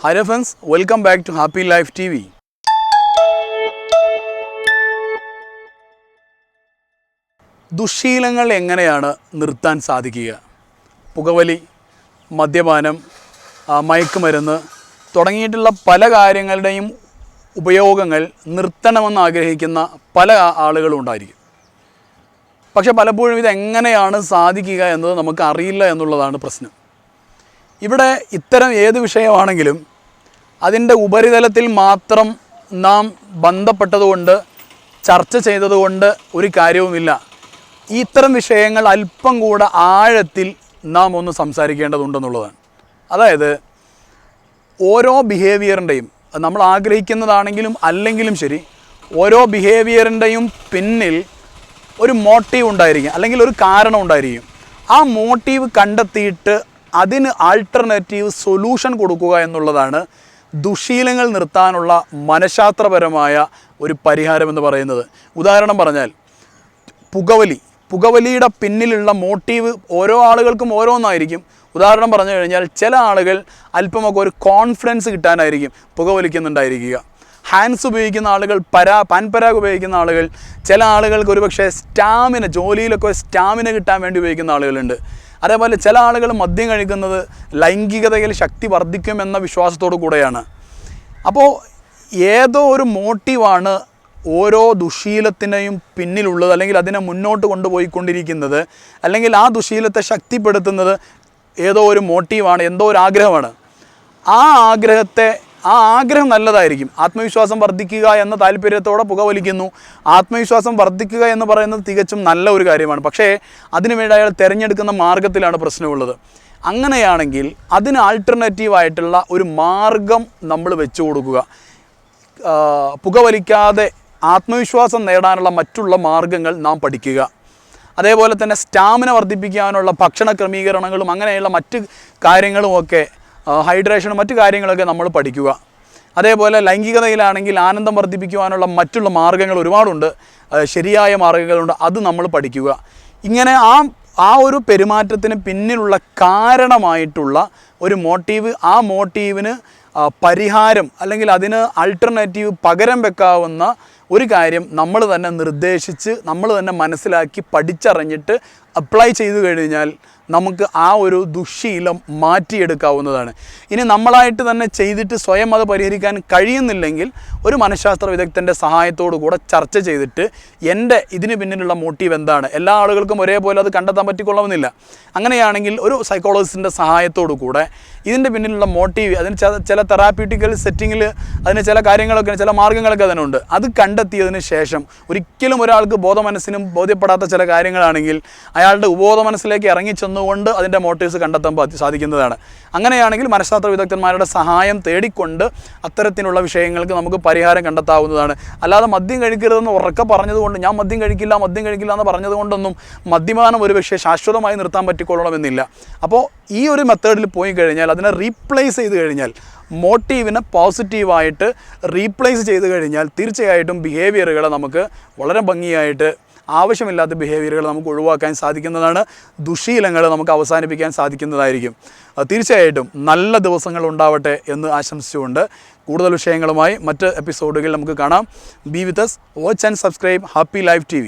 Hi friends, welcome back to Happy Life TV. ദുശ്ശീലങ്ങൾ എങ്ങനെയാണ് നിർത്താൻ സാധിക്കുക? പുകവലി, മദ്യപാനം, മയക്കുമരുന്ന് തുടങ്ങിയിട്ടുള്ള പല കാര്യങ്ങളുടെയും ഉപയോഗങ്ങൾ നിർത്തണമെന്ന് ആഗ്രഹിക്കുന്ന പല ആളുകളും ഉണ്ടായിരിക്കും. പക്ഷെ പലപ്പോഴും ഇതെങ്ങനെയാണ് സാധിക്കുക എന്നത് നമുക്ക് അറിയില്ല എന്നുള്ളതാണ് പ്രശ്നം. ഇവിടെ ഇത്തരം ഏത് വിഷയമാണെങ്കിലും അതിൻ്റെ ഉപരിതലത്തിൽ മാത്രം നാം ബന്ധപ്പെട്ടതുകൊണ്ട് ചർച്ച ചെയ്തതുകൊണ്ട് ഒരു കാര്യവുമില്ല. ഇത്തരം വിഷയങ്ങൾ അല്പം കൂടെ ആഴത്തിൽ നാം ഒന്ന് സംസാരിക്കേണ്ടതുണ്ടെന്നുള്ളതാണ്. അതായത് ഓരോ ബിഹേവിയറിൻ്റെയും, നമ്മൾ ആഗ്രഹിക്കുന്നതാണെങ്കിലും അല്ലെങ്കിലും ശരി, ഓരോ ബിഹേവിയറിൻ്റെയും പിന്നിൽ ഒരു മോട്ടീവ് ഉണ്ടായിരിക്കും, അല്ലെങ്കിൽ ഒരു കാരണം ഉണ്ടായിരിക്കും. ആ മോട്ടീവ് കണ്ടെത്തിയിട്ട് അതിന് ആൾട്ടർനേറ്റീവ് സൊല്യൂഷൻ കൊടുക്കുക എന്നുള്ളതാണ് ദുശ്ശീലങ്ങൾ നിർത്താനുള്ള മനഃശാസ്ത്രപരമായ ഒരു പരിഹാരമെന്ന് പറയുന്നത്. ഉദാഹരണം പറഞ്ഞാൽ പുകവലിയുടെ പിന്നിലുള്ള മോട്ടീവ് ഓരോ ആളുകൾക്കും ഓരോന്നായിരിക്കും. ഉദാഹരണം പറഞ്ഞു കഴിഞ്ഞാൽ ചില ആളുകൾ അല്പമൊക്കെ ഒരു കോൺഫിഡൻസ് കിട്ടാനായിരിക്കും പുകവലിക്കുന്നുണ്ടായിരിക്കുക. ഹാൻഡ്സ് ഉപയോഗിക്കുന്ന ആളുകൾ, പാൻപരാഗ് ഉപയോഗിക്കുന്ന ആളുകൾ, ചില ആളുകൾക്ക് ഒരുപക്ഷെ സ്റ്റാമിന, ജോലിയിലൊക്കെ സ്റ്റാമിന കിട്ടാൻ വേണ്ടി ഉപയോഗിക്കുന്ന ആളുകളുണ്ട്. അതേപോലെ ചില ആളുകൾ മദ്യം കഴിക്കുന്നത് ലൈംഗികതയിൽ ശക്തി വർദ്ധിക്കുമെന്ന വിശ്വാസത്തോടു കൂടെയാണ്. അപ്പോൾ ഏതോ ഒരു മോട്ടീവാണ് ഓരോ ദുശ്ശീലത്തിനെയും പിന്നിലുള്ളത്, അല്ലെങ്കിൽ അതിനെ മുന്നോട്ട് കൊണ്ടുപോയിക്കൊണ്ടിരിക്കുന്നത്, അല്ലെങ്കിൽ ആ ദുശ്ശീലത്തെ ശക്തിപ്പെടുത്തുന്നത് ഏതോ ഒരു മോട്ടീവാണ്, എന്തോ ഒരു ആഗ്രഹമാണ്. ആ ആഗ്രഹം നല്ലതായിരിക്കും. ആത്മവിശ്വാസം വർദ്ധിക്കുക എന്ന താല്പര്യത്തോടെ പുകവലിക്കുന്നു. ആത്മവിശ്വാസം വർദ്ധിക്കുക എന്ന് പറയുന്നത് തികച്ചും നല്ല ഒരു കാര്യമാണ്. പക്ഷേ അതിനുവേണ്ടി അയാൾ തിരഞ്ഞെടുക്കുന്ന മാർഗത്തിലാണ് പ്രശ്നമുള്ളത്. അങ്ങനെയാണെങ്കിൽ അതിന് ആൾട്ടർനേറ്റീവായിട്ടുള്ള ഒരു മാർഗം നമ്മൾ വെച്ചു കൊടുക്കുക. പുകവലിക്കാതെ ആത്മവിശ്വാസം നേടാനുള്ള മറ്റുള്ള മാർഗങ്ങൾ നാം പഠിക്കുക. അതേപോലെ തന്നെ സ്റ്റാമിന വർദ്ധിപ്പിക്കാനുള്ള ഭക്ഷണ ക്രമീകരണങ്ങളും അങ്ങനെയുള്ള മറ്റ് കാര്യങ്ങളുമൊക്കെ, ഹൈഡ്രേഷനും മറ്റു കാര്യങ്ങളൊക്കെ നമ്മൾ പഠിക്കുക. അതേപോലെ ലൈംഗികതയിലാണെങ്കിൽ ആനന്ദം വർദ്ധിപ്പിക്കുവാനുള്ള മറ്റുള്ള മാർഗ്ഗങ്ങൾ ഒരുപാടുണ്ട്, ശരിയായ മാർഗ്ഗങ്ങളുണ്ട്, അത് നമ്മൾ പഠിക്കുക. ഇങ്ങനെ ആ ഒരു പെരുമാറ്റത്തിന് പിന്നിലുള്ള കാരണമായിട്ടുള്ള ഒരു മോട്ടീവ്, ആ മോട്ടീവിന് പരിഹാരം അല്ലെങ്കിൽ അതിന് ആൾട്ടർനേറ്റീവ് പകരം വെക്കാവുന്ന ഒരു കാര്യം നമ്മൾ തന്നെ നിർദ്ദേശിച്ച്, നമ്മൾ തന്നെ മനസ്സിലാക്കി പഠിച്ചറിഞ്ഞിട്ട് അപ്ലൈ ചെയ്തു കഴിഞ്ഞാൽ നമുക്ക് ആ ഒരു ദുശ്ശീലം മാറ്റിയെടുക്കാവുന്നതാണ്. ഇനി നമ്മളായിട്ട് തന്നെ ചെയ്തിട്ട് സ്വയം അത് പരിഹരിക്കാൻ കഴിയുന്നില്ലെങ്കിൽ ഒരു മനഃശാസ്ത്ര വിദഗ്ധൻ്റെ സഹായത്തോടു കൂടെ ചർച്ച ചെയ്തിട്ട് ഇതിന് പിന്നിലുള്ള മോട്ടീവ് എന്താണ്, എല്ലാ ആളുകൾക്കും ഒരേപോലെ അത് കണ്ടെത്താൻ പറ്റിക്കൊള്ളണമെന്നില്ല. അങ്ങനെയാണെങ്കിൽ ഒരു സൈക്കോളജിസ്റ്റിൻ്റെ സഹായത്തോടു കൂടെ ഇതിൻ്റെ പിന്നിലുള്ള മോട്ടീവ്, അതിന് ചില തെറാപ്യൂട്ടിക്കൽ സെറ്റിങ്ങിൽ അതിന് ചില കാര്യങ്ങളൊക്കെ, ചില മാർഗ്ഗങ്ങളൊക്കെ അതിനുണ്ട്. അത് കണ്ടെത്തിയതിന് ശേഷം ഒരിക്കലും ഒരാൾക്ക് ബോധമനസ്സിനും ബോധ്യപ്പെടാത്ത ചില കാര്യങ്ങളാണെങ്കിൽ അയാളുടെ ഉപബോധ മനസ്സിലേക്ക് ഇറങ്ങിച്ചെന്നുകൊണ്ട് അതിൻ്റെ മോട്ടീവ്സ് കണ്ടെത്താൻ സാധിക്കുന്നതാണ്. അങ്ങനെയാണെങ്കിൽ മനഃശാസ്ത്ര വിദഗ്ധന്മാരുടെ സഹായം തേടിക്കൊണ്ട് അത്തരത്തിലുള്ള വിഷയങ്ങൾക്ക് നമുക്ക് പരിഹാരം കണ്ടെത്താവുന്നതാണ്. അല്ലാതെ മദ്യം കഴിക്കരുതെന്ന് ഉറക്കെ പറഞ്ഞതുകൊണ്ട്, ഞാൻ മദ്യം കഴിക്കില്ല എന്ന് പറഞ്ഞതുകൊണ്ടൊന്നും മദ്യപാനം ഒരുപക്ഷെ ശാശ്വതമായി നിർത്താൻ പറ്റിക്കൊള്ളണമെന്നില്ല. അപ്പോൾ ഈ ഒരു മെത്തേഡിൽ പോയി കഴിഞ്ഞാൽ, അതിനെ റീപ്ലേസ് ചെയ്ത് കഴിഞ്ഞാൽ, മോട്ടീവിനെ പോസിറ്റീവായിട്ട് റീപ്ലേസ് ചെയ്ത് കഴിഞ്ഞാൽ തീർച്ചയായിട്ടും ബിഹേവിയറുകളെ നമുക്ക് വളരെ ഭംഗിയായിട്ട്, ആവശ്യമില്ലാത്ത ബിഹേവിയറുകൾ നമുക്ക് ഒഴിവാക്കാൻ സാധിക്കുന്നതാണ്. ദുശ്ശീലങ്ങൾ നമുക്ക് അവസാനിപ്പിക്കാൻ സാധിക്കുന്നതായിരിക്കും. തീർച്ചയായിട്ടും നല്ല ദിവസങ്ങൾ ഉണ്ടാവട്ടെ എന്ന് ആശംസിച്ചുകൊണ്ട് കൂടുതൽ വിഷയങ്ങളുമായി മറ്റ് എപ്പിസോഡുകളിൽ നമുക്ക് കാണാം. B with us, watch and subscribe happy life TV.